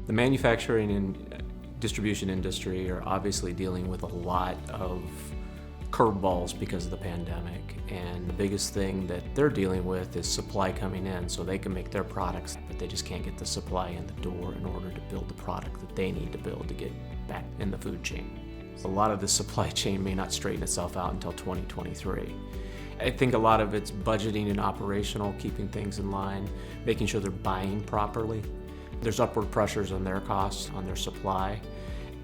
The manufacturing and distribution industry are obviously dealing with a lot of curveballs because of the pandemic, and the biggest thing that they're dealing with is supply coming in so they can make their products, but they just can't get the supply in the door in order to build the product that they need to build to get back in the food chain. A lot of the supply chain may not straighten itself out until 2023. I think a lot of it's budgeting and operational, keeping things in line, making sure they're buying properly. There's upward pressures on their costs, on their supply,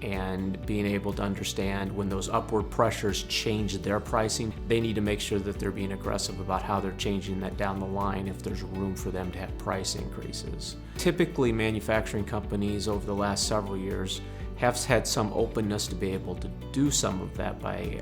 and being able to understand when those upward pressures change their pricing, they need to make sure that they're being aggressive about how they're changing that down the line if there's room for them to have price increases. Typically, manufacturing companies over the last several years have had some openness to be able to do some of that by,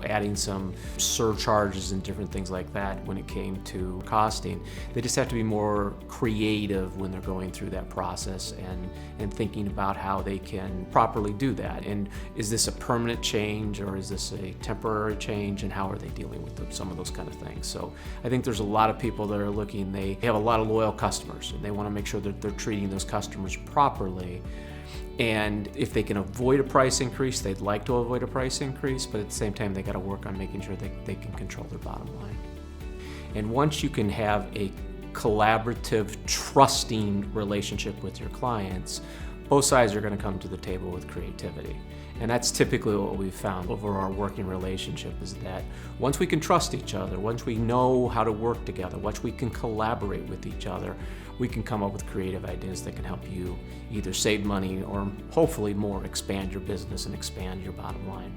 adding some surcharges and different things like that when it came to costing. They just have to be more creative when they're going through that process and thinking about how they can properly do that. And is this a permanent change or is this a temporary change, and how are they dealing with some of those kind of things? So I think there's a lot of people that are looking, they have a lot of loyal customers and they want to make sure that they're treating those customers properly. And if they can avoid a price increase, they'd like to avoid a price increase, but at the same time, they got to work on making sure that they can control their bottom line. And once you can have a collaborative, trusting relationship with your clients, both sides are going to come to the table with creativity. And that's typically what we've found over our working relationship, is that once we can trust each other, once we know how to work together, once we can collaborate with each other, we can come up with creative ideas that can help you either save money or hopefully more expand your business and expand your bottom line.